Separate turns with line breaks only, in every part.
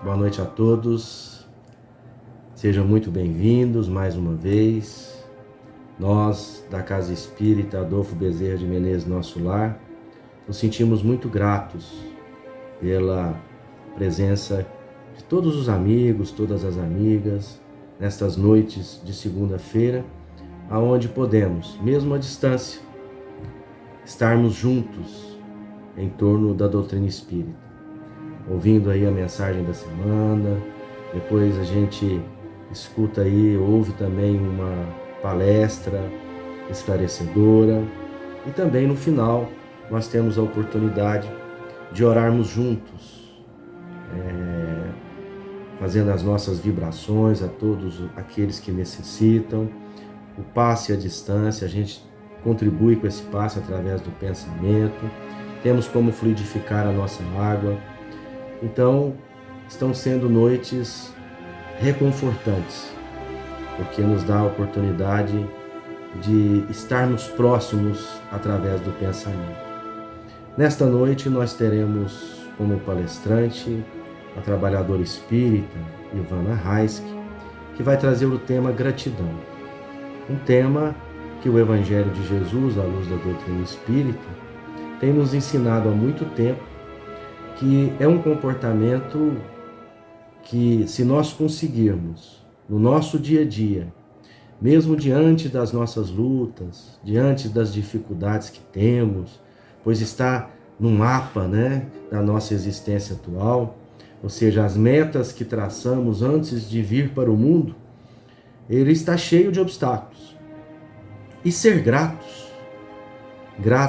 boa noite a todos. Sejam muito bem-vindos mais uma vez. Nós, da Casa Espírita Adolfo Bezerra de Menezes, nosso lar, nos sentimos muito gratos pela presença de todos os amigos, todas as amigas, nestas noites de segunda-feira, aonde podemos, mesmo à distância, estarmos juntos em torno da doutrina espírita, ouvindo aí a mensagem da semana. Depois a gente escuta aí, ouve também uma palestra esclarecedora, e também no final nós temos a oportunidade de orarmos juntos, fazendo as nossas vibrações a todos aqueles que necessitam. O passe à distância, a gente contribui com esse passe através do pensamento, temos como fluidificar a nossa água. Então, estão sendo noites reconfortantes, porque nos dá a oportunidade de estarmos próximos através do pensamento. Nesta noite, nós teremos como palestrante a trabalhadora espírita Ivana Raiski, que vai trazer o tema gratidão. Um tema que o Evangelho de Jesus, à luz da doutrina espírita, tem nos ensinado há muito tempo, que é um comportamento que, se nós conseguirmos, no nosso dia a dia, mesmo diante das nossas lutas, diante das dificuldades que temos, pois está no mapa, da nossa existência atual, ou seja, as metas que traçamos antes de vir para o mundo, ele está cheio de obstáculos. E ser grato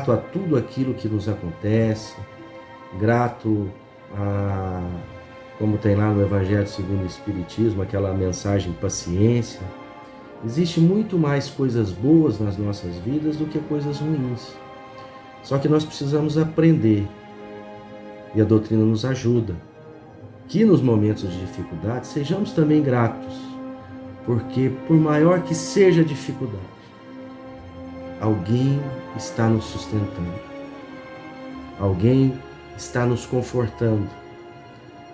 a tudo aquilo que nos acontece, grato a, como tem lá no Evangelho segundo o Espiritismo, aquela mensagem paciência. Existe muito mais coisas boas nas nossas vidas do que coisas ruins. Só que nós precisamos aprender, e a doutrina nos ajuda, que nos momentos de dificuldade sejamos também gratos, porque por maior que seja a dificuldade, alguém está nos sustentando, alguém está nos confortando,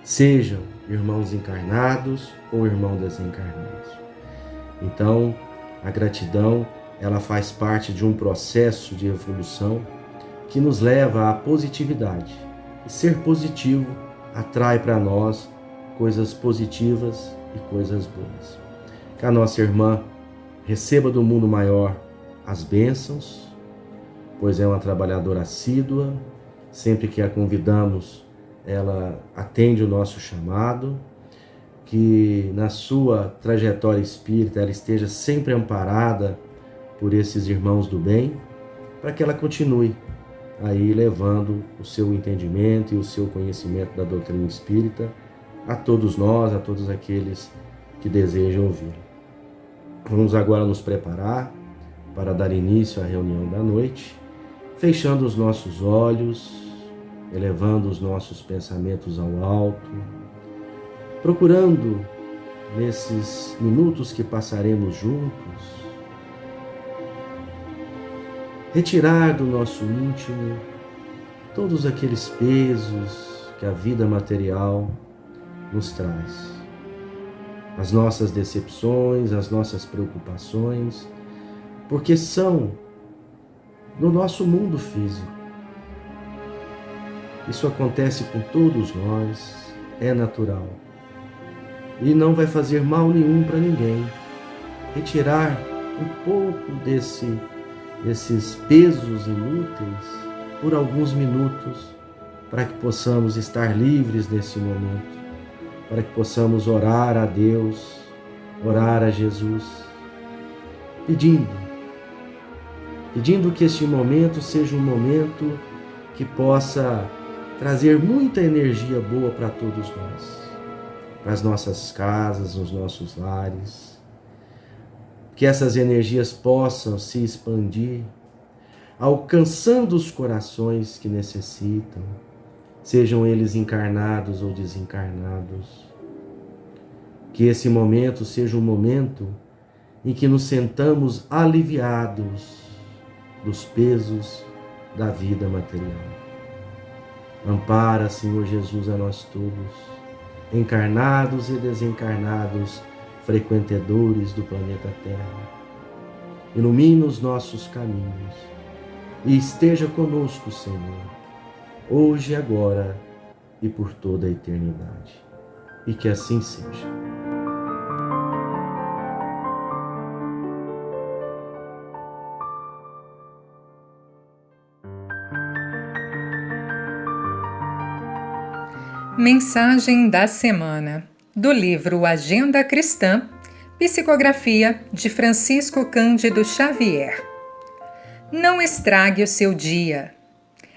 sejam irmãos encarnados ou irmãos desencarnados. Então, a gratidão, ela faz parte de um processo de evolução que nos leva à positividade. E ser positivo atrai para nós coisas positivas e coisas boas. Que a nossa irmã receba do mundo maior as bênçãos, pois é uma trabalhadora assídua. Sempre que a convidamos, ela atende o nosso chamado. Que na sua trajetória espírita ela esteja sempre amparada por esses irmãos do bem, para que ela continue aí levando o seu entendimento e o seu conhecimento da doutrina espírita a todos nós, a todos aqueles que desejam ouvir. Vamos agora nos preparar para dar início à reunião da noite, fechando os nossos olhos, elevando os nossos pensamentos ao alto, procurando, nesses minutos que passaremos juntos, retirar do nosso íntimo todos aqueles pesos que a vida material nos traz. As nossas decepções, as nossas preocupações, porque são no nosso mundo físico. Isso acontece com todos nós, é natural. E não vai fazer mal nenhum para ninguém. Retirar um pouco desses pesos inúteis por alguns minutos, para que possamos estar livres nesse momento, para que possamos orar a Deus, orar a Jesus, pedindo que este momento seja um momento que possa trazer muita energia boa para todos nós, para as nossas casas, nos nossos lares, que essas energias possam se expandir, alcançando os corações que necessitam, sejam eles encarnados ou desencarnados. Que esse momento seja um momento em que nos sentamos aliviados dos pesos da vida material. Ampara, Senhor Jesus, a nós todos. encarnados e desencarnados, frequentadores do planeta Terra. Ilumina os nossos caminhos e esteja conosco, Senhor, hoje e agora e por toda a eternidade. E que assim seja.
Mensagem da semana, do livro Agenda Cristã, psicografia de Francisco Cândido Xavier. Não estrague o seu dia.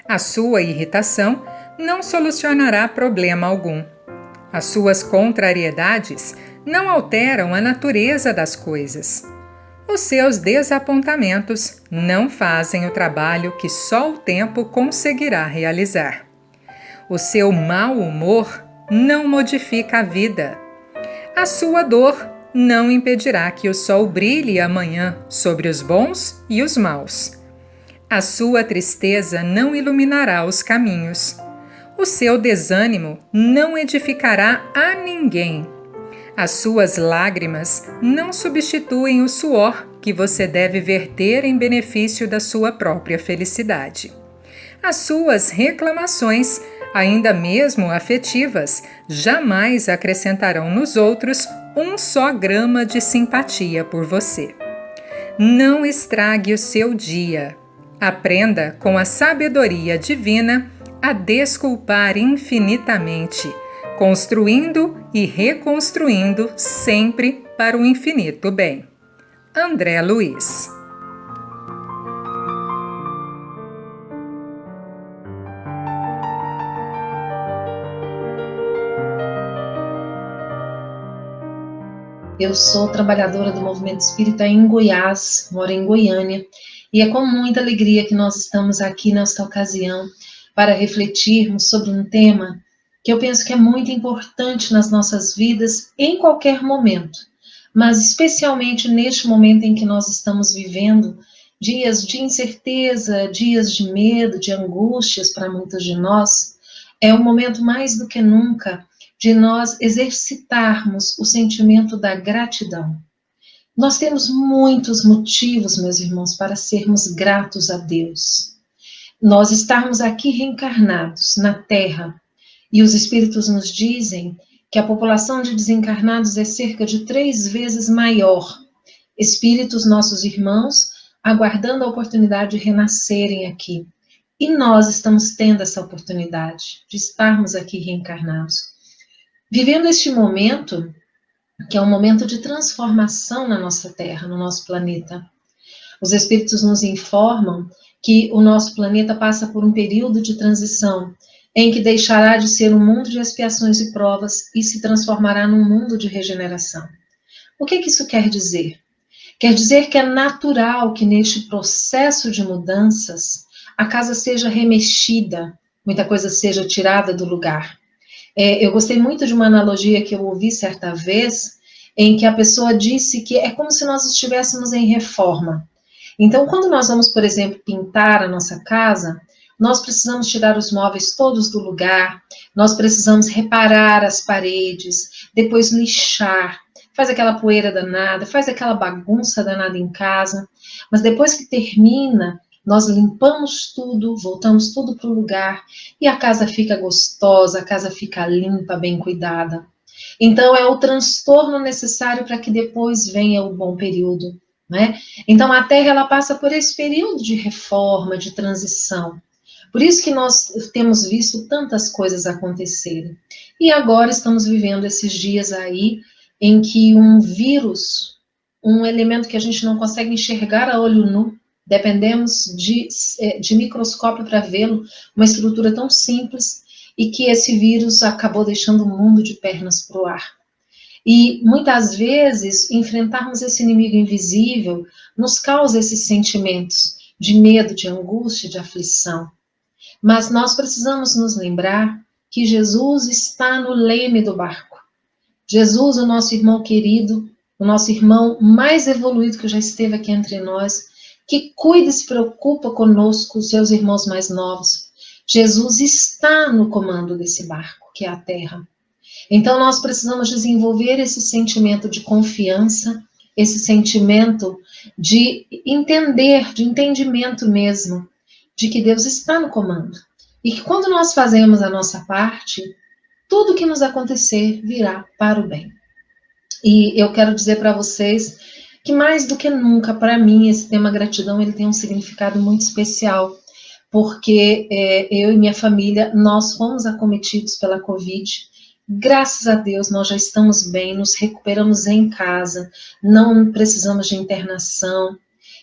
A sua irritação não solucionará problema algum. As suas contrariedades não alteram a natureza das coisas. Os seus desapontamentos não fazem o trabalho que só o tempo conseguirá realizar. O seu mau humor não modifica a vida. A sua dor não impedirá que o sol brilhe amanhã sobre os bons e os maus. A sua tristeza não iluminará os caminhos. O seu desânimo não edificará a ninguém. As suas lágrimas não substituem o suor que você deve verter em benefício da sua própria felicidade. As suas reclamações, ainda mesmo afetivas, jamais acrescentarão nos outros um só grama de simpatia por você. Não estrague o seu dia. Aprenda com a sabedoria divina a desculpar infinitamente, construindo e reconstruindo sempre para o infinito bem. André Luiz.
Eu sou trabalhadora do Movimento Espírita em Goiás, moro em Goiânia, e é com muita alegria que nós estamos aqui nesta ocasião para refletirmos sobre um tema que eu penso que é muito importante nas nossas vidas em qualquer momento, mas especialmente neste momento em que nós estamos vivendo dias de incerteza, dias de medo, de angústias para muitos de nós. É um momento mais do que nunca de nós exercitarmos o sentimento da gratidão. Nós temos muitos motivos, meus irmãos, para sermos gratos a Deus. Nós estarmos aqui reencarnados na Terra, e os Espíritos nos dizem que a população de desencarnados é cerca de 3 vezes maior. Espíritos, nossos irmãos, aguardando a oportunidade de renascerem aqui. E nós estamos tendo essa oportunidade de estarmos aqui reencarnados. Vivendo este momento, que é um momento de transformação na nossa Terra, no nosso planeta. Os Espíritos nos informam que o nosso planeta passa por um período de transição, em que deixará de ser um mundo de expiações e provas e se transformará num mundo de regeneração. O que isso quer dizer? Quer dizer que é natural que neste processo de mudanças, a casa seja remexida, muita coisa seja tirada do lugar. Eu gostei muito de uma analogia que eu ouvi certa vez, em que a pessoa disse que é como se nós estivéssemos em reforma. Então, quando nós vamos, por exemplo, pintar a nossa casa, nós precisamos tirar os móveis todos do lugar, nós precisamos reparar as paredes, depois lixar, faz aquela poeira danada, faz aquela bagunça danada em casa, mas depois que termina, nós limpamos tudo, voltamos tudo para o lugar e a casa fica gostosa, a casa fica limpa, bem cuidada. Então, é o transtorno necessário para que depois venha o bom período, né? Então, a Terra, ela passa por esse período de reforma, de transição. Por isso que nós temos visto tantas coisas acontecerem. E agora estamos vivendo esses dias aí em que um vírus, um elemento que a gente não consegue enxergar a olho nu, dependemos de microscópio para vê-lo, uma estrutura tão simples, e que esse vírus acabou deixando o mundo de pernas para o ar. E muitas vezes enfrentarmos esse inimigo invisível nos causa esses sentimentos de medo, de angústia, de aflição. Mas nós precisamos nos lembrar que Jesus está no leme do barco. Jesus, o nosso irmão querido, o nosso irmão mais evoluído que já esteve aqui entre nós, que cuida e se preocupa conosco, os seus irmãos mais novos. Jesus está no comando desse barco, que é a Terra. Então, nós precisamos desenvolver esse sentimento de confiança, esse sentimento de entender, de entendimento mesmo, de que Deus está no comando. E que quando nós fazemos a nossa parte, tudo que nos acontecer virá para o bem. E eu quero dizer para vocês que mais do que nunca, para mim, esse tema gratidão, ele tem um significado muito especial, porque eu e minha família, nós fomos acometidos pela Covid. Graças a Deus, nós já estamos bem, nos recuperamos em casa, não precisamos de internação.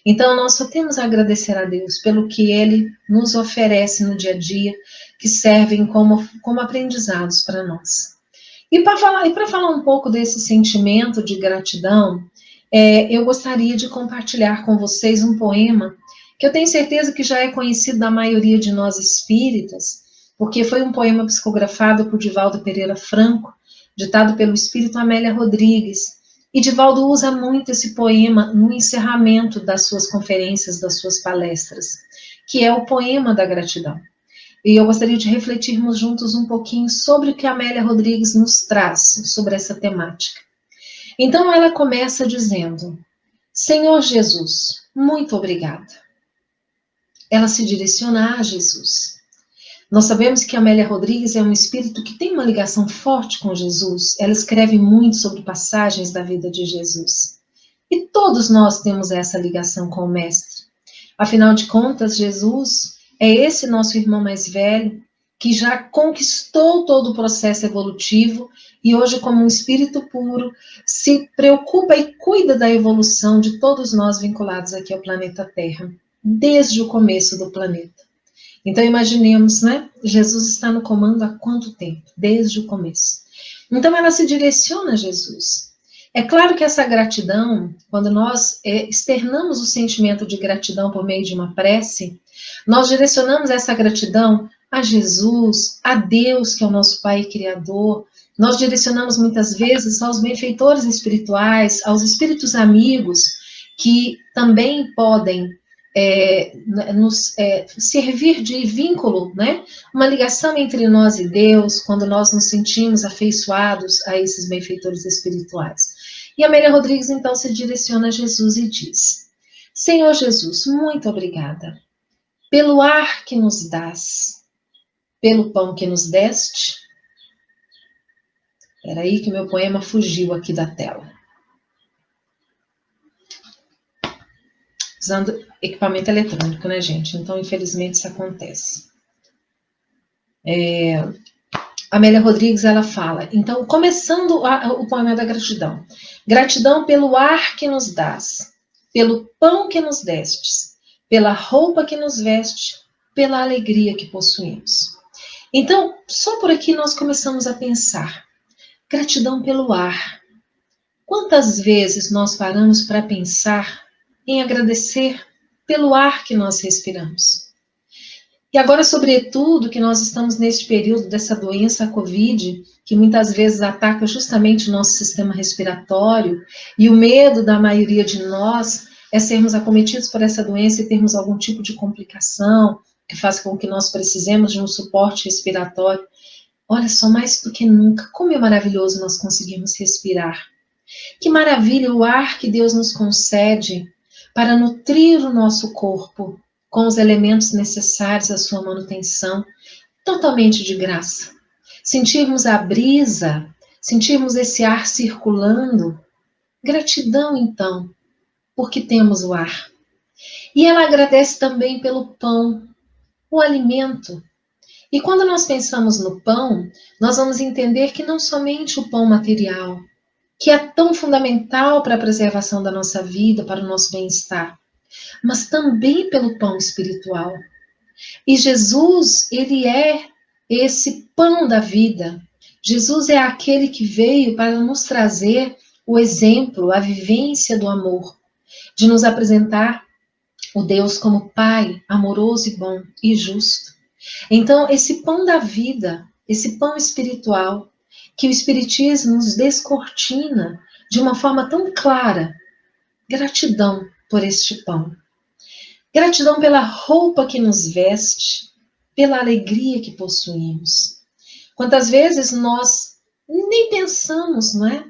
Então, nós só temos a agradecer a Deus pelo que Ele nos oferece no dia a dia, que servem como aprendizados para nós. E para falar um pouco desse sentimento de gratidão, eu gostaria de compartilhar com vocês um poema que eu tenho certeza que já é conhecido da maioria de nós espíritas, porque foi um poema psicografado por Divaldo Pereira Franco, ditado pelo espírito Amélia Rodrigues. E Divaldo usa muito esse poema no encerramento das suas conferências, das suas palestras, que é o poema da gratidão. E eu gostaria de refletirmos juntos um pouquinho sobre o que a Amélia Rodrigues nos traz sobre essa temática. Então ela começa dizendo: Senhor Jesus, muito obrigada. Ela se direciona a Jesus. Nós sabemos que a Amélia Rodrigues é um espírito que tem uma ligação forte com Jesus. Ela escreve muito sobre passagens da vida de Jesus. E todos nós temos essa ligação com o Mestre. Afinal de contas, Jesus é esse nosso irmão mais velho, que já conquistou todo o processo evolutivo e hoje, como um espírito puro, se preocupa e cuida da evolução de todos nós vinculados aqui ao planeta Terra, desde o começo do planeta. Então, imaginemos, né? Jesus está no comando há quanto tempo? Desde o começo. Então, ela se direciona a Jesus. É claro que essa gratidão, quando nós externamos o sentimento de gratidão por meio de uma prece, nós direcionamos essa gratidão a Jesus, a Deus, que é o nosso Pai Criador. Nós direcionamos muitas vezes aos benfeitores espirituais, aos espíritos amigos, que também podem nos servir de vínculo, né? Uma ligação entre nós e Deus, quando nós nos sentimos afeiçoados a esses benfeitores espirituais. E a Amélia Rodrigues, então, se direciona a Jesus e diz: Senhor Jesus, muito obrigada pelo ar que nos dás, pelo pão que nos deste. Era aí que meu poema fugiu aqui da tela. Usando equipamento eletrônico, né, gente? Então, infelizmente, isso acontece. Amélia Rodrigues, ela fala, então, começando o poema da gratidão. Gratidão pelo ar que nos dás, pelo pão que nos destes, pela roupa que nos veste, pela alegria que possuímos. Então, só por aqui nós começamos a pensar. Gratidão pelo ar. Quantas vezes nós paramos para pensar em agradecer pelo ar que nós respiramos? E agora, sobretudo, que nós estamos neste período dessa doença, a Covid, que muitas vezes ataca justamente o nosso sistema respiratório, e o medo da maioria de nós é sermos acometidos por essa doença e termos algum tipo de complicação, que faz com que nós precisemos de um suporte respiratório. Olha só, mais do que nunca, como é maravilhoso nós conseguirmos respirar. Que maravilha o ar que Deus nos concede para nutrir o nosso corpo com os elementos necessários à sua manutenção, totalmente de graça. Sentirmos a brisa, sentirmos esse ar circulando. Gratidão, então, porque temos o ar. E ela agradece também pelo pão, o alimento. E quando nós pensamos no pão, nós vamos entender que não somente o pão material, que é tão fundamental para a preservação da nossa vida, para o nosso bem-estar, mas também pelo pão espiritual. E Jesus, ele é esse pão da vida. Jesus é aquele que veio para nos trazer o exemplo, a vivência do amor, de nos apresentar o Deus como Pai, amoroso e bom e justo. Então, esse pão da vida, esse pão espiritual, que o Espiritismo nos descortina de uma forma tão clara. Gratidão por este pão. Gratidão pela roupa que nos veste, pela alegria que possuímos. Quantas vezes nós nem pensamos, não é?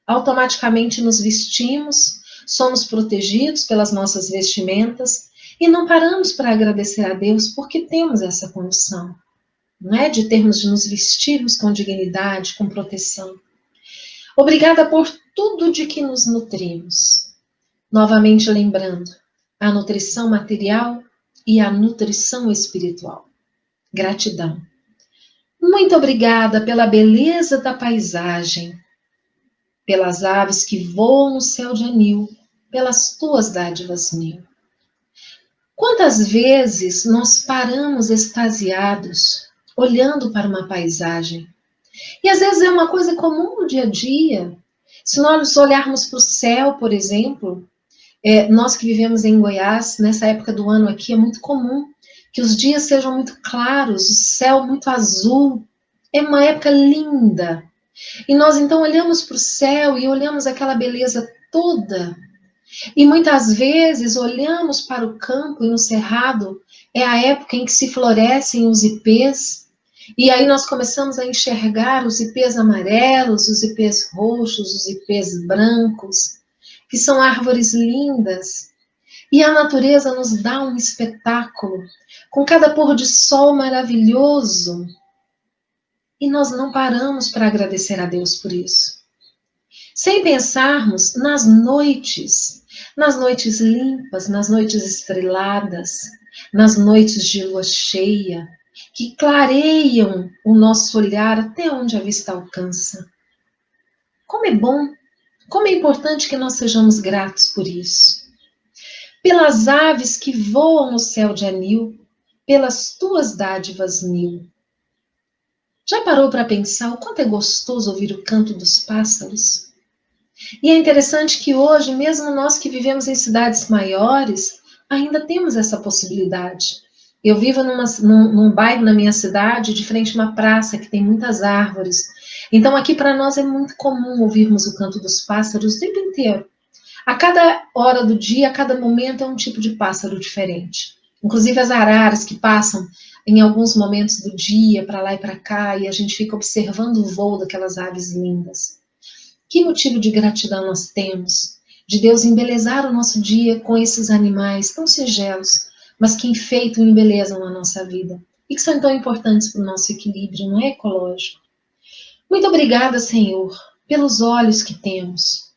Automaticamente nos vestimos, somos protegidos pelas nossas vestimentas e não paramos para agradecer a Deus porque temos essa condição, não é? De termos de nos vestirmos com dignidade, com proteção. Obrigada por tudo de que nos nutrimos. Novamente lembrando, a nutrição material e a nutrição espiritual. Gratidão. Muito obrigada pela beleza da paisagem, pelas aves que voam no céu de anil, pelas tuas dádivas mil. Quantas vezes nós paramos extasiados, olhando para uma paisagem? E às vezes é uma coisa comum no dia a dia. Se nós olharmos para o céu, por exemplo, nós que vivemos em Goiás, nessa época do ano aqui, é muito comum que os dias sejam muito claros, o céu muito azul. É uma época linda. E nós então olhamos para o céu e olhamos aquela beleza toda. E muitas vezes olhamos para o campo e no cerrado, é a época em que se florescem os ipês. E aí nós começamos a enxergar os ipês amarelos, os ipês roxos, os ipês brancos, que são árvores lindas. E a natureza nos dá um espetáculo, com cada pôr de sol maravilhoso. E nós não paramos para agradecer a Deus por isso. Sem pensarmos nas noites limpas, nas noites estreladas, nas noites de lua cheia, que clareiam o nosso olhar até onde a vista alcança. Como é bom, como é importante que nós sejamos gratos por isso. Pelas aves que voam no céu de anil, pelas tuas dádivas mil. Já parou para pensar o quanto é gostoso ouvir o canto dos pássaros? E é interessante que hoje, mesmo nós que vivemos em cidades maiores, ainda temos essa possibilidade. Eu vivo num bairro na minha cidade, de frente a uma praça que tem muitas árvores. Então aqui para nós é muito comum ouvirmos o canto dos pássaros o tempo inteiro. A cada hora do dia, a cada momento é um tipo de pássaro diferente. Inclusive as araras que passam em alguns momentos do dia para lá e para cá e a gente fica observando o voo daquelas aves lindas. Que motivo de gratidão nós temos de Deus embelezar o nosso dia com esses animais tão singelos, mas que enfeitam e embelezam a nossa vida e que são tão importantes para o nosso equilíbrio, não é, ecológico? Muito obrigada, Senhor, pelos olhos que temos,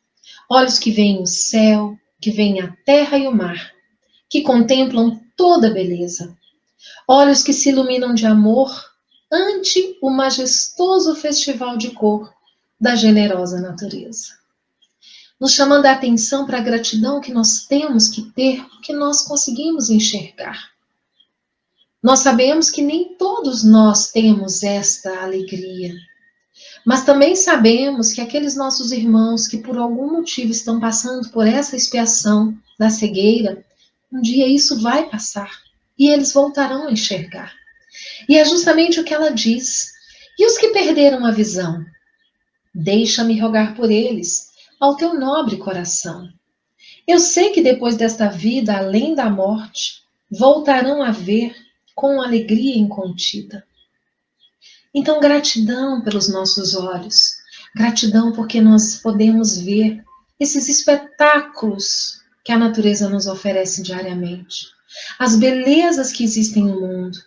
olhos que veem o céu, que veem a terra e o mar, que contemplam toda a beleza, olhos que se iluminam de amor ante o majestoso festival de cor da generosa natureza. Nos chamando a atenção para a gratidão que nós temos que ter, porque nós conseguimos enxergar. Nós sabemos que nem todos nós temos esta alegria, mas também sabemos que aqueles nossos irmãos que por algum motivo estão passando por essa expiação da cegueira, um dia isso vai passar e eles voltarão a enxergar. E é justamente o que ela diz. E os que perderam a visão? Deixa-me rogar por eles, ao teu nobre coração. Eu sei que depois desta vida, além da morte, voltarão a ver com alegria incontida. Então, gratidão pelos nossos olhos, gratidão porque nós podemos ver esses espetáculos que a natureza nos oferece diariamente, as belezas que existem no mundo.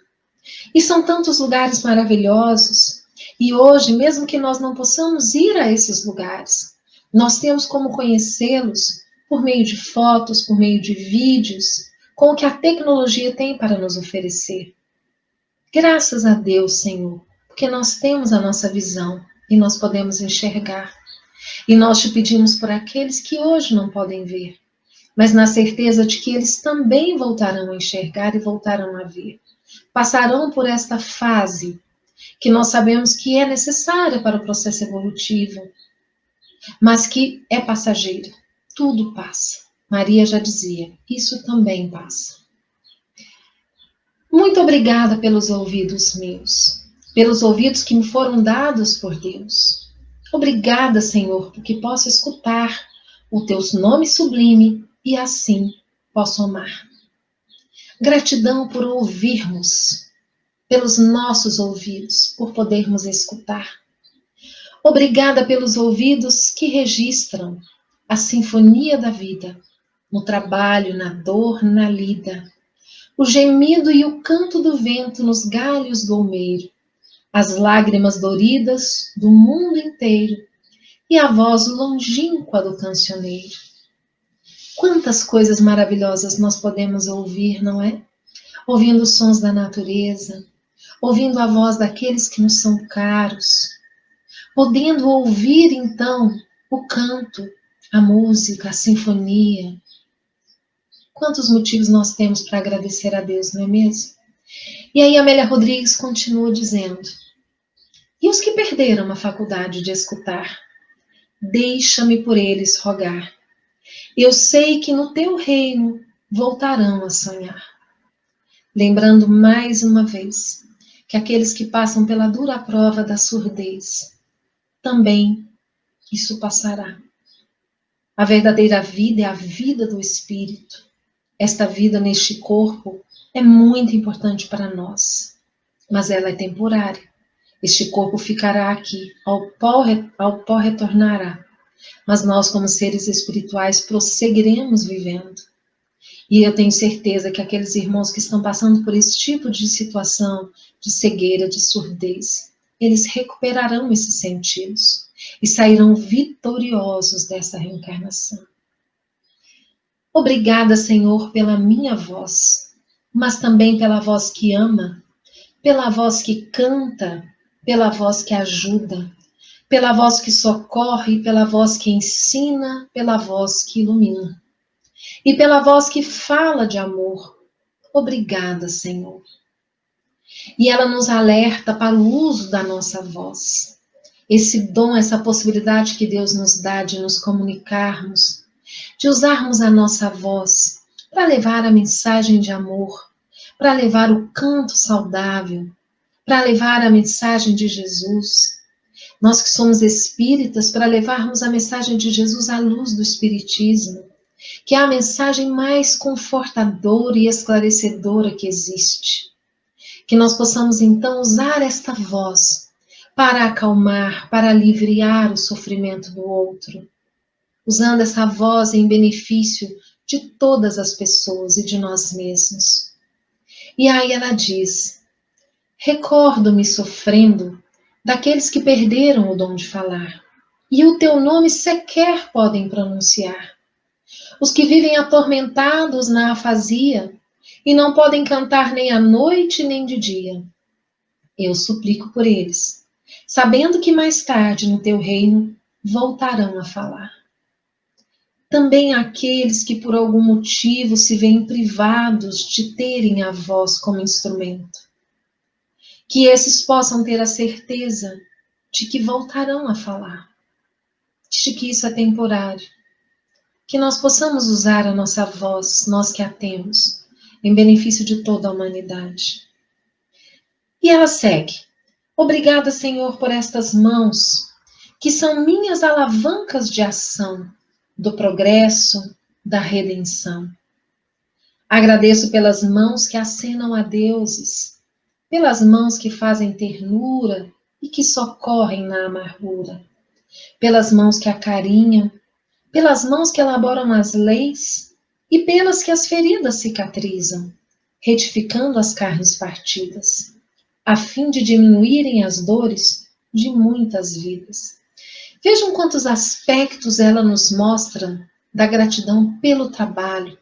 E são tantos lugares maravilhosos. E hoje, mesmo que nós não possamos ir a esses lugares, nós temos como conhecê-los por meio de fotos, por meio de vídeos, com o que a tecnologia tem para nos oferecer. Graças a Deus, Senhor, porque nós temos a nossa visão e nós podemos enxergar. E nós te pedimos por aqueles que hoje não podem ver, mas na certeza de que eles também voltarão a enxergar e voltarão a ver. Passarão por esta fase que nós sabemos que é necessária para o processo evolutivo, mas que é passageira. Tudo passa. Maria já dizia, isso também passa. Muito obrigada pelos ouvidos meus, pelos ouvidos que me foram dados por Deus. Obrigada, Senhor, porque posso escutar o teu nome sublime e assim posso amar. Gratidão por ouvirmos, pelos nossos ouvidos, por podermos escutar. Obrigada pelos ouvidos que registram a sinfonia da vida, no trabalho, na dor, na lida, o gemido e o canto do vento nos galhos do almeiro, as lágrimas doridas do mundo inteiro e a voz longínqua do cancioneiro. Quantas coisas maravilhosas nós podemos ouvir, não é? Ouvindo os sons da natureza, ouvindo a voz daqueles que nos são caros, podendo ouvir então o canto, a música, a sinfonia. Quantos motivos nós temos para agradecer a Deus, não é mesmo? E aí Amélia Rodrigues continua dizendo: e os que perderam a faculdade de escutar, deixa-me por eles rogar. Eu sei que no teu reino voltarão a sonhar. Lembrando mais uma vez que aqueles que passam pela dura prova da surdez, também isso passará. A verdadeira vida é a vida do Espírito. Esta vida neste corpo é muito importante para nós, mas ela é temporária. Este corpo ficará aqui, ao pó retornará, mas nós, como seres espirituais, prosseguiremos vivendo. E eu tenho certeza que aqueles irmãos que estão passando por esse tipo de situação, de cegueira, de surdez, eles recuperarão esses sentidos e sairão vitoriosos dessa reencarnação. Obrigada, Senhor, pela minha voz, mas também pela voz que ama, pela voz que canta, pela voz que ajuda, pela voz que socorre, pela voz que ensina, pela voz que ilumina. E pela voz que fala de amor. Obrigada, Senhor. E ela nos alerta para o uso da nossa voz. Esse dom, essa possibilidade que Deus nos dá de nos comunicarmos, de usarmos a nossa voz para levar a mensagem de amor, para levar o canto saudável, para levar a mensagem de Jesus. Nós que somos espíritas, para levarmos a mensagem de Jesus à luz do Espiritismo, que é a mensagem mais confortadora e esclarecedora que existe. Que nós possamos então usar esta voz para acalmar, para aliviar o sofrimento do outro, usando essa voz em benefício de todas as pessoas e de nós mesmos. E aí ela diz: recordo-me sofrendo daqueles que perderam o dom de falar, e o teu nome sequer podem pronunciar. Os que vivem atormentados na afasia e não podem cantar nem à noite nem de dia. Eu suplico por eles, sabendo que mais tarde no teu reino voltarão a falar. Também aqueles que por algum motivo se veem privados de terem a voz como instrumento. Que esses possam ter a certeza de que voltarão a falar, de que isso é temporário. Que nós possamos usar a nossa voz, nós que a temos, em benefício de toda a humanidade. E ela segue: obrigada, Senhor, por estas mãos, que são minhas alavancas de ação, do progresso, da redenção. Agradeço pelas mãos que acenam a deuses, pelas mãos que fazem ternura e que socorrem na amargura, pelas mãos que acarinham, pelas mãos que elaboram as leis e pelas que as feridas cicatrizam, retificando as carnes partidas, a fim de diminuírem as dores de muitas vidas. Vejam quantos aspectos ela nos mostra da gratidão pelo trabalho,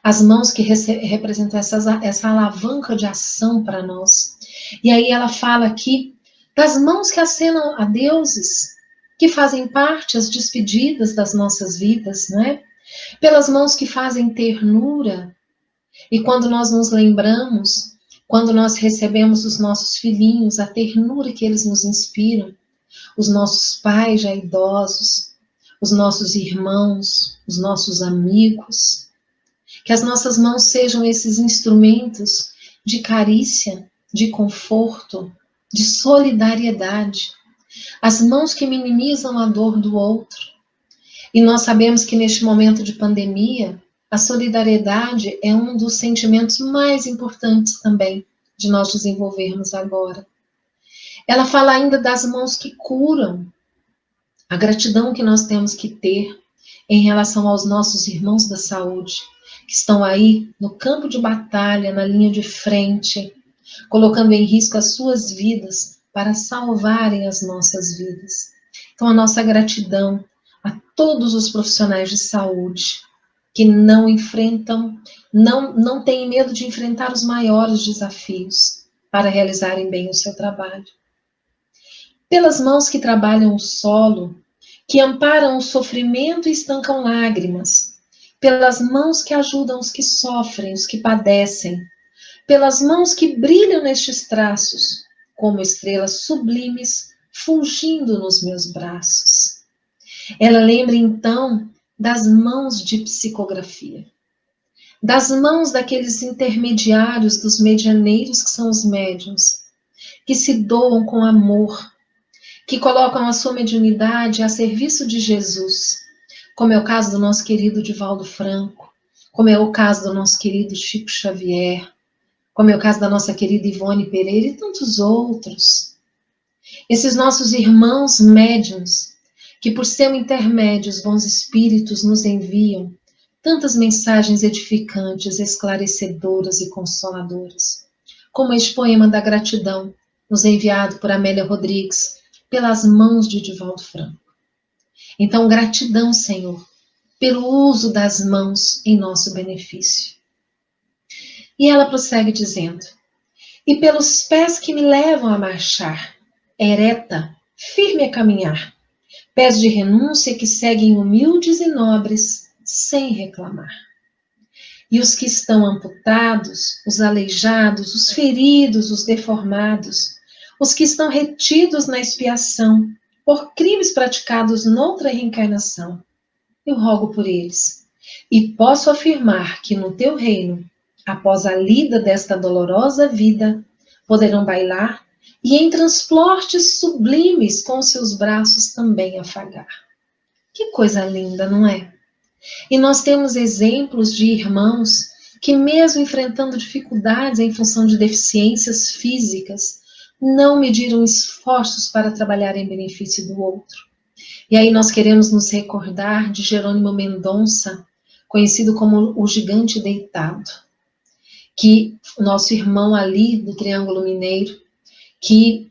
as mãos que representam essa alavanca de ação para nós. E aí ela fala aqui das mãos que acenam a deuses, que fazem parte as despedidas das nossas vidas, não é? Pelas mãos que fazem ternura. E quando nós nos lembramos, quando nós recebemos os nossos filhinhos, a ternura que eles nos inspiram, os nossos pais já idosos, os nossos irmãos, os nossos amigos, que as nossas mãos sejam esses instrumentos de carícia, de conforto, de solidariedade, as mãos que minimizam a dor do outro. E nós sabemos que neste momento de pandemia, a solidariedade é um dos sentimentos mais importantes também de nós desenvolvermos agora. Ela fala ainda das mãos que curam, A gratidão que nós temos que ter em relação aos nossos irmãos da saúde, que estão aí no campo de batalha, na linha de frente, colocando em risco as suas vidas para salvarem as nossas vidas. Então, a nossa gratidão a todos os profissionais de saúde que não enfrentam, não têm medo de enfrentar os maiores desafios para realizarem bem o seu trabalho. Pelas mãos que trabalham o solo, que amparam o sofrimento e estancam lágrimas, pelas mãos que ajudam os que sofrem, os que padecem, pelas mãos que brilham nestes traços, como estrelas sublimes fulgindo nos meus braços. Ela lembra então das mãos de psicografia, das mãos daqueles intermediários, dos medianeiros que são os médiuns, que se doam com amor, que colocam a sua mediunidade a serviço de Jesus, como é o caso do nosso querido Divaldo Franco, como é o caso do nosso querido Chico Xavier, como é o caso da nossa querida Ivone Pereira e tantos outros. Esses nossos irmãos médiuns, que por seu intermédio os bons espíritos nos enviam tantas mensagens edificantes, esclarecedoras e consoladoras, como este poema da gratidão, nos enviado por Amélia Rodrigues, pelas mãos de Divaldo Franco. Então, gratidão, Senhor, pelo uso das mãos em nosso benefício. E ela prossegue dizendo: e pelos pés que me levam a marchar, ereta, firme a caminhar, pés de renúncia que seguem humildes e nobres, sem reclamar. E os que estão amputados, os aleijados, os feridos, os deformados, os que estão retidos na expiação, por crimes praticados noutra reencarnação, eu rogo por eles. E posso afirmar que no teu reino, após a lida desta dolorosa vida, poderão bailar e em transportes sublimes com seus braços também afagar. Que coisa linda, não é? E nós temos exemplos de irmãos que, mesmo enfrentando dificuldades em função de deficiências físicas, não mediram esforços para trabalhar em benefício do outro. E aí nós queremos nos recordar de Jerônimo Mendonça, conhecido como o Gigante Deitado, que nosso irmão ali do Triângulo Mineiro, que,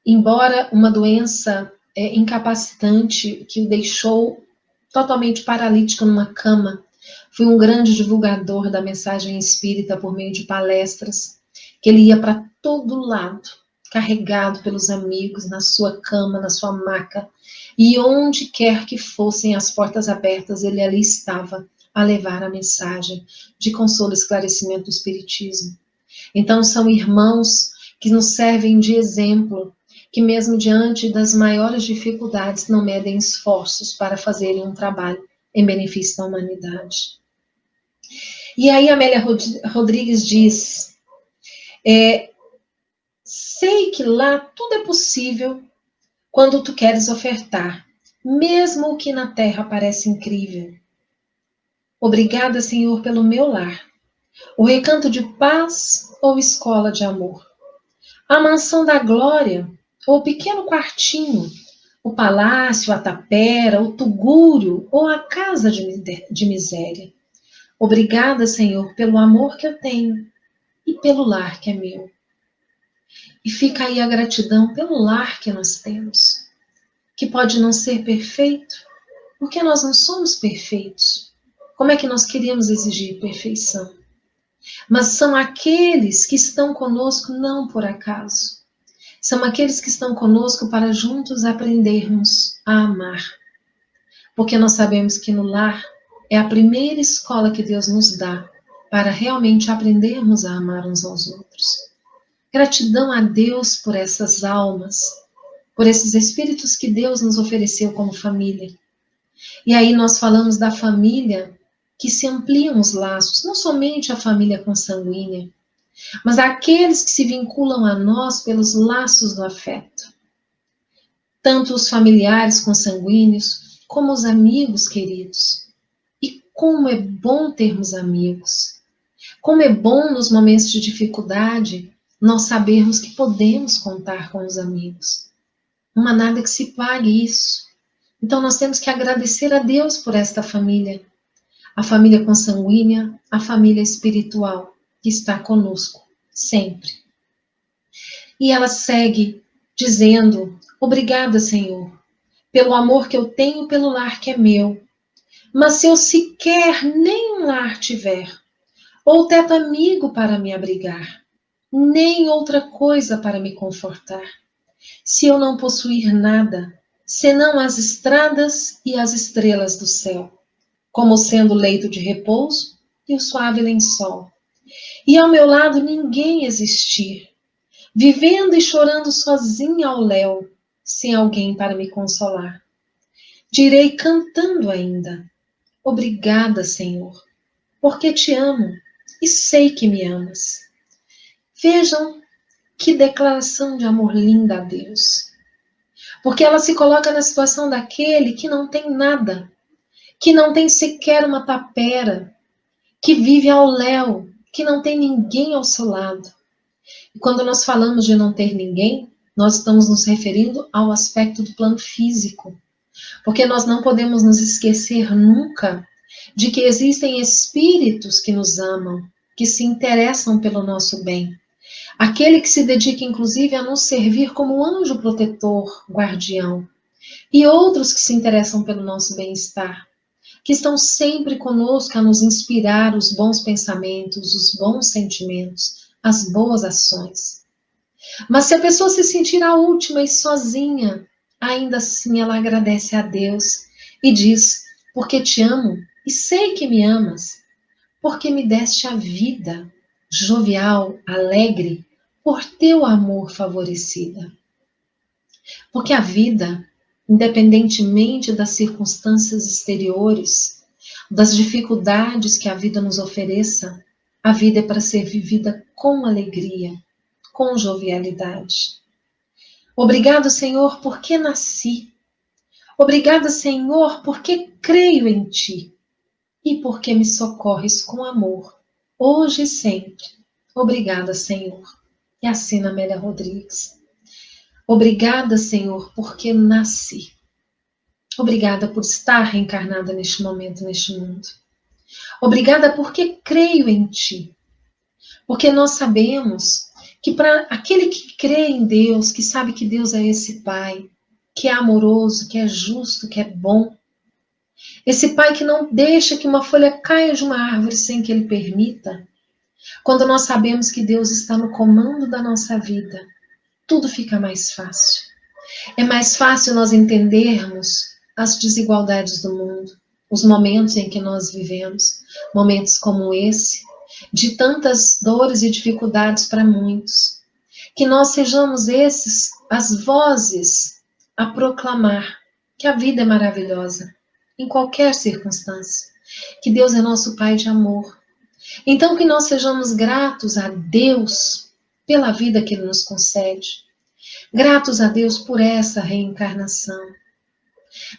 embora uma doença incapacitante que o deixou totalmente paralítico numa cama, foi um grande divulgador da mensagem espírita por meio de palestras, que ele ia para todo lado, carregado pelos amigos, na sua cama, na sua maca, e onde quer que fossem as portas abertas, ele ali estava a levar a mensagem de consolo e esclarecimento do Espiritismo. Então são irmãos que nos servem de exemplo, que mesmo diante das maiores dificuldades não medem esforços para fazerem um trabalho em benefício da humanidade. E aí Amélia Rodrigues diz, sei que lá tudo é possível quando tu queres ofertar, mesmo o que na terra parece incrível. Obrigada, Senhor, pelo meu lar, o recanto de paz ou escola de amor, a mansão da glória ou o pequeno quartinho, o palácio, a tapera, o tugúrio ou a casa de miséria. Obrigada, Senhor, pelo amor que eu tenho e pelo lar que é meu. E fica aí a gratidão pelo lar que nós temos, que pode não ser perfeito, porque nós não somos perfeitos. Como é que nós queríamos exigir perfeição? Mas são aqueles que estão conosco não por acaso. São aqueles que estão conosco para juntos aprendermos a amar. Porque nós sabemos que no lar é a primeira escola que Deus nos dá para realmente aprendermos a amar uns aos outros. Gratidão a Deus por essas almas, por esses espíritos que Deus nos ofereceu como família. E aí nós falamos da família que se ampliam os laços, não somente a família consanguínea, mas aqueles que se vinculam a nós pelos laços do afeto. Tanto os familiares consanguíneos, como os amigos queridos. E como é bom termos amigos. Como é bom nos momentos de dificuldade nós sabermos que podemos contar com os amigos. Não há nada que se pague isso. Então nós temos que agradecer a Deus por esta família, a família consanguínea, a família espiritual que está conosco sempre. E ela segue dizendo: obrigada, Senhor, pelo amor que eu tenho pelo lar que é meu. Mas se eu sequer nem um lar tiver, ou teto amigo para me abrigar, nem outra coisa para me confortar, se eu não possuir nada, senão as estradas e as estrelas do céu, como sendo leito de repouso e o suave lençol, e ao meu lado ninguém existir, vivendo e chorando sozinha ao léu, sem alguém para me consolar, direi cantando ainda: obrigada, Senhor, porque te amo e sei que me amas. Vejam que declaração de amor linda a Deus. Porque ela se coloca na situação daquele que não tem nada, que não tem sequer uma tapera, que vive ao léu, que não tem ninguém ao seu lado. E quando nós falamos de não ter ninguém, nós estamos nos referindo ao aspecto do plano físico. Porque nós não podemos nos esquecer nunca de que existem espíritos que nos amam, que se interessam pelo nosso bem. Aquele que se dedica, inclusive, a nos servir como anjo protetor, guardião. E outros que se interessam pelo nosso bem-estar, que estão sempre conosco a nos inspirar os bons pensamentos, os bons sentimentos, as boas ações. Mas se a pessoa se sentir a última e sozinha, ainda assim ela agradece a Deus e diz: porque te amo e sei que me amas, porque me deste a vida, jovial, alegre, por teu amor favorecida. Porque a vida, independentemente das circunstâncias exteriores, das dificuldades que a vida nos ofereça, a vida é para ser vivida com alegria, com jovialidade. Obrigado, Senhor, porque nasci. Obrigada, Senhor, porque creio em Ti e porque me socorres com amor, hoje e sempre. Obrigada, Senhor. E assim, Amélia Rodrigues. Obrigada, Senhor, porque nasci. Obrigada por estar reencarnada neste momento, neste mundo. Obrigada porque creio em Ti. Porque nós sabemos que para aquele que crê em Deus, que sabe que Deus é esse Pai, que é amoroso, que é justo, que é bom, esse Pai que não deixa que uma folha caia de uma árvore sem que Ele permita, quando nós sabemos que Deus está no comando da nossa vida, tudo fica mais fácil. É mais fácil nós entendermos as desigualdades do mundo, os momentos em que nós vivemos, momentos como esse, de tantas dores e dificuldades para muitos. Que nós sejamos esses, as vozes a proclamar que a vida é maravilhosa, em qualquer circunstância, que Deus é nosso Pai de amor. Então que nós sejamos gratos a Deus pela vida que Ele nos concede, gratos a Deus por essa reencarnação,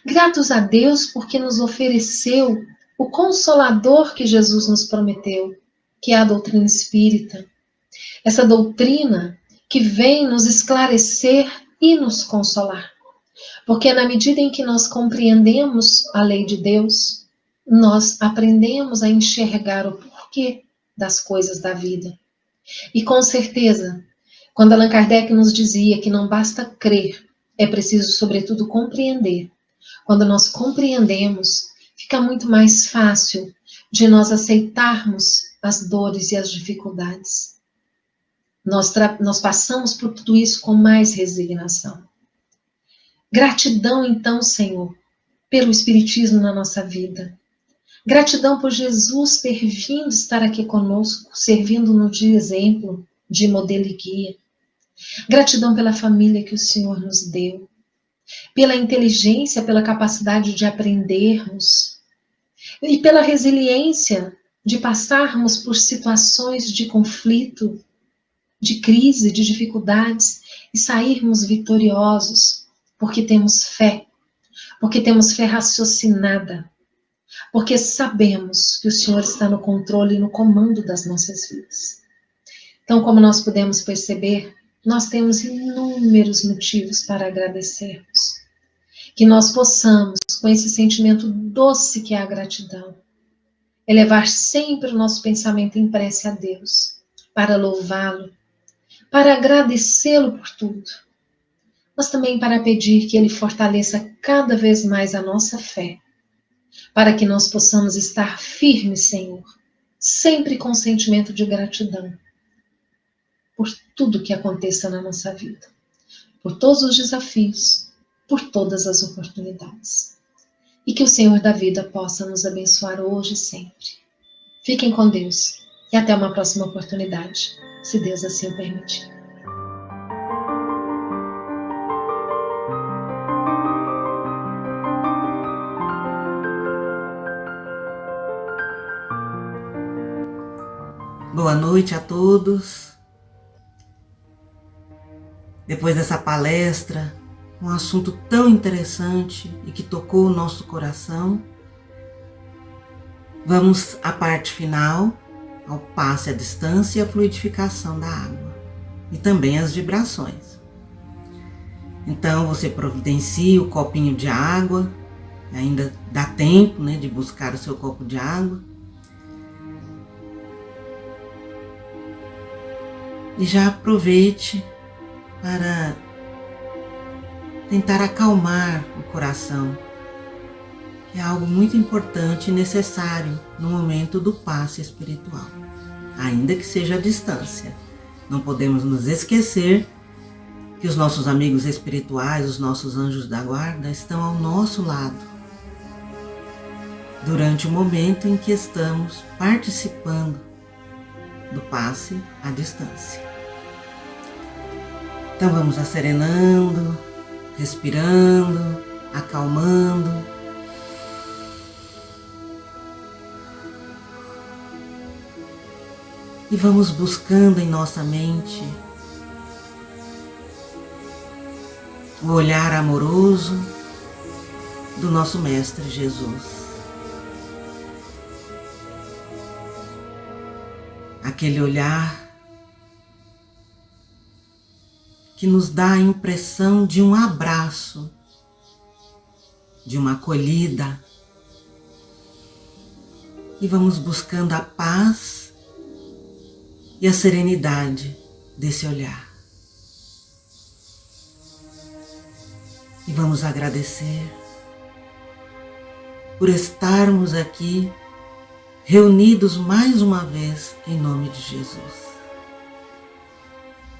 gratos a Deus porque nos ofereceu o Consolador que Jesus nos prometeu, que é a doutrina espírita. Essa doutrina que vem nos esclarecer e nos consolar. Porque na medida em que nós compreendemos a lei de Deus, nós aprendemos a enxergar o porquê das coisas da vida. E com certeza, quando Allan Kardec nos dizia que não basta crer, é preciso, sobretudo, compreender. Quando nós compreendemos, fica muito mais fácil de nós aceitarmos as dores e as dificuldades. Nós passamos por tudo isso com mais resignação. Gratidão, então, Senhor, pelo Espiritismo na nossa vida. Gratidão por Jesus ter vindo estar aqui conosco, servindo-nos de exemplo, de modelo e guia. Gratidão pela família que o Senhor nos deu, pela inteligência, pela capacidade de aprendermos e pela resiliência de passarmos por situações de conflito, de crise, de dificuldades e sairmos vitoriosos, porque temos fé raciocinada, porque sabemos que o Senhor está no controle e no comando das nossas vidas. Então, como nós podemos perceber, nós temos inúmeros motivos para agradecermos. Que nós possamos, com esse sentimento doce que é a gratidão, elevar sempre o nosso pensamento em prece a Deus, para louvá-lo, para agradecê-lo por tudo, mas também para pedir que Ele fortaleça cada vez mais a nossa fé, para que nós possamos estar firmes, Senhor, sempre com sentimento de gratidão por tudo que aconteça na nossa vida, por todos os desafios, por todas as oportunidades. E que o Senhor da vida possa nos abençoar hoje e sempre. Fiquem com Deus e até uma próxima oportunidade, se Deus assim o permitir.
Boa noite a todos. Depois dessa palestra, um assunto tão interessante e que tocou o nosso coração, vamos à parte final, ao passe à distância e à fluidificação da água, e também as vibrações. Então você providencia o copinho de água, ainda dá tempo, de buscar o seu copo de água. E já aproveite para tentar acalmar o coração, que é algo muito importante e necessário no momento do passe espiritual, ainda que seja à distância. Não podemos nos esquecer que os nossos amigos espirituais, os nossos anjos da guarda, estão ao nosso lado durante o momento em que estamos participando do passe à distância. Então vamos acerenando, respirando, acalmando. E vamos buscando em nossa mente o olhar amoroso do nosso Mestre Jesus. Aquele olhar que nos dá a impressão de um abraço, de uma acolhida. E vamos buscando a paz e a serenidade desse olhar. E vamos agradecer por estarmos aqui reunidos mais uma vez em nome de Jesus.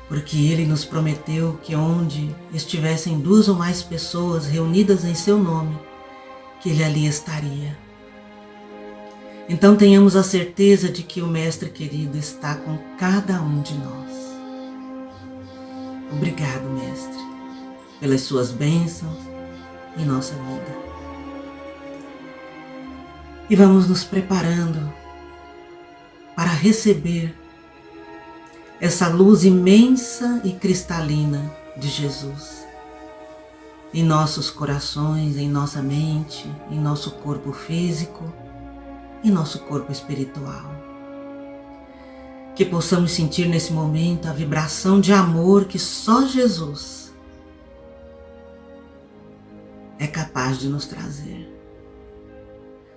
Porque Ele nos prometeu que onde estivessem 2 ou mais pessoas reunidas em seu nome, que Ele ali estaria. Então tenhamos a certeza de que o Mestre querido está com cada um de nós. Obrigado, Mestre, pelas suas bênçãos em nossa vida. E vamos nos preparando para receber essa luz imensa e cristalina de Jesus em nossos corações, em nossa mente, em nosso corpo físico e nosso corpo espiritual. Que possamos sentir nesse momento a vibração de amor que só Jesus é capaz de nos trazer.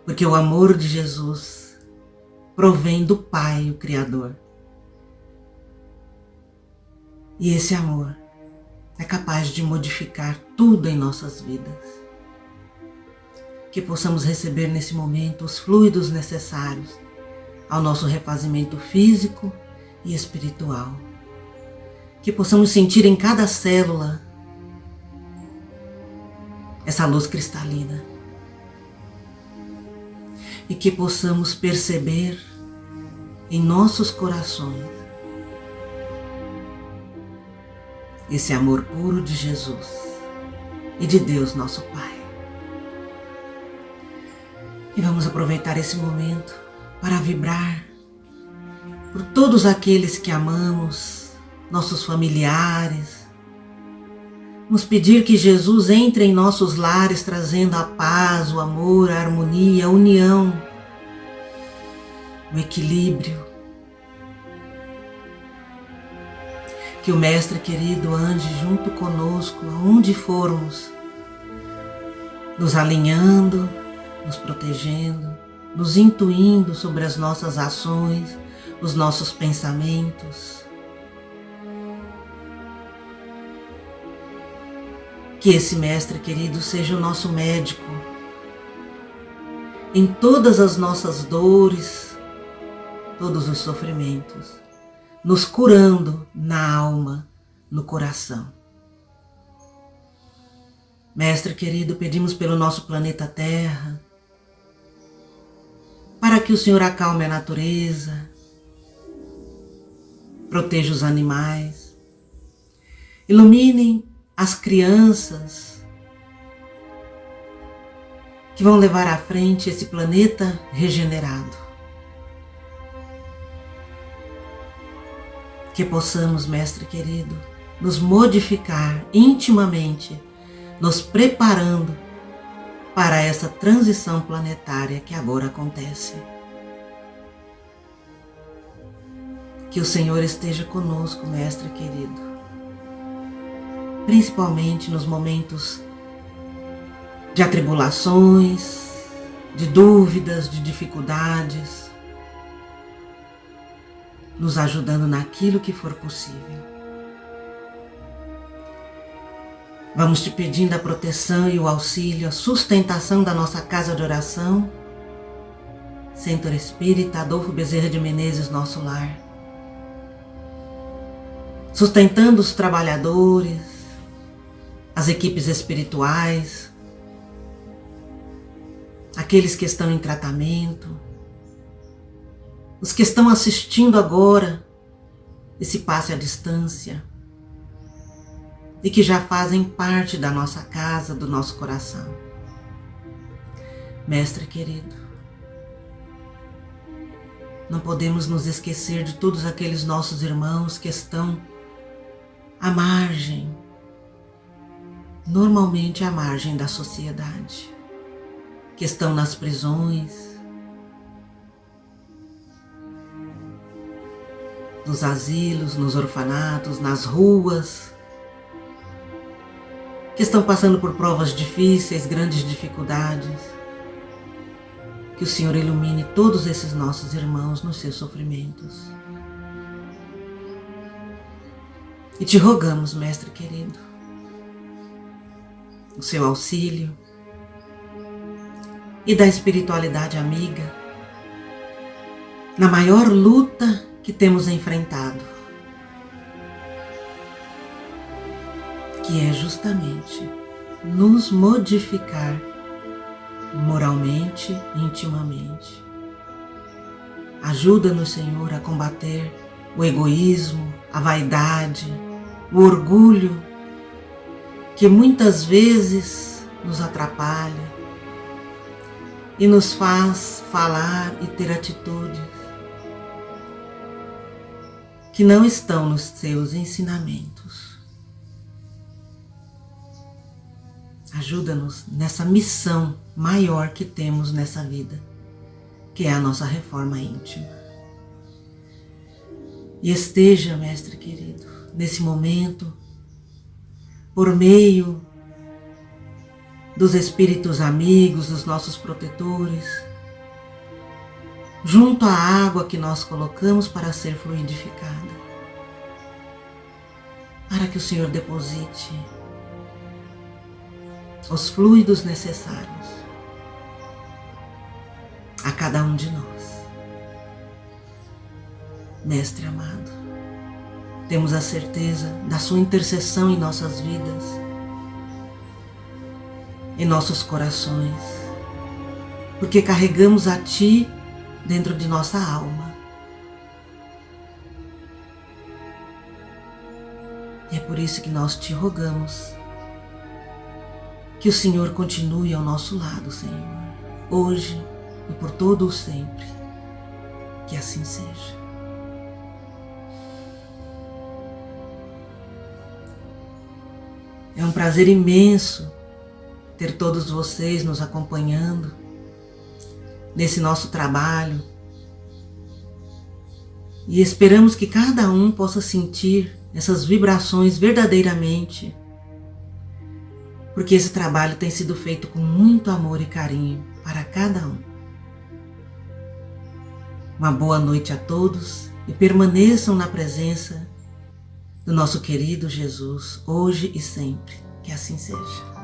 Porque o amor de Jesus provém do Pai, o Criador. E esse amor é capaz de modificar tudo em nossas vidas. Que possamos receber nesse momento os fluidos necessários ao nosso refazimento físico e espiritual. Que possamos sentir em cada célula essa luz cristalina. E que possamos perceber em nossos corações esse amor puro de Jesus e de Deus nosso Pai. E vamos aproveitar esse momento para vibrar por todos aqueles que amamos, nossos familiares. Vamos pedir que Jesus entre em nossos lares trazendo a paz, o amor, a harmonia, a união, o equilíbrio. Que o Mestre querido ande junto conosco aonde formos, nos alinhando, nos protegendo, nos intuindo sobre as nossas ações, os nossos pensamentos. Que esse Mestre querido seja o nosso médico em todas as nossas dores, todos os sofrimentos, nos curando na alma, no coração. Mestre querido, pedimos pelo nosso planeta Terra, para que o Senhor acalme a natureza, proteja os animais, ilumine as crianças que vão levar à frente esse planeta regenerado. Que possamos, Mestre querido, nos modificar intimamente, nos preparando para essa transição planetária que agora acontece. Que o Senhor esteja conosco, Mestre querido, principalmente nos momentos de atribulações, de dúvidas, de dificuldades, nos ajudando naquilo que for possível. Vamos te pedindo a proteção e o auxílio, a sustentação da nossa casa de oração, Centro Espírita Adolfo Bezerra de Menezes, nosso lar. Sustentando os trabalhadores, as equipes espirituais, aqueles que estão em tratamento, os que estão assistindo agora esse passe à distância e que já fazem parte da nossa casa, do nosso coração. Mestre querido, não podemos nos esquecer de todos aqueles nossos irmãos que estão à margem, normalmente à margem da sociedade, que estão nas prisões, nos asilos, nos orfanatos, nas ruas, que estão passando por provas difíceis, grandes dificuldades. Que o Senhor ilumine todos esses nossos irmãos nos seus sofrimentos. E te rogamos, Mestre querido, o seu auxílio e da espiritualidade amiga na maior luta que temos enfrentado, que é justamente nos modificar moralmente e intimamente. Ajuda-nos, Senhor, a combater o egoísmo, a vaidade, o orgulho, que muitas vezes nos atrapalha e nos faz falar e ter atitudes que não estão nos seus ensinamentos. Ajuda-nos nessa missão maior que temos nessa vida, que é a nossa reforma íntima. E esteja, Mestre querido, nesse momento, por meio dos espíritos amigos, dos nossos protetores, junto à água que nós colocamos para ser fluidificada, para que o Senhor deposite os fluidos necessários a cada um de nós. Mestre amado, temos a certeza da sua intercessão em nossas vidas, em nossos corações, porque carregamos a Ti dentro de nossa alma. E é por isso que nós te rogamos que o Senhor continue ao nosso lado, Senhor, hoje e por todo o sempre. Que assim seja. É um prazer imenso ter todos vocês nos acompanhando nesse nosso trabalho. E esperamos que cada um possa sentir essas vibrações verdadeiramente porque esse trabalho tem sido feito com muito amor e carinho para cada um. Uma boa noite a todos e permaneçam na presença do nosso querido Jesus, hoje e sempre. Que assim seja.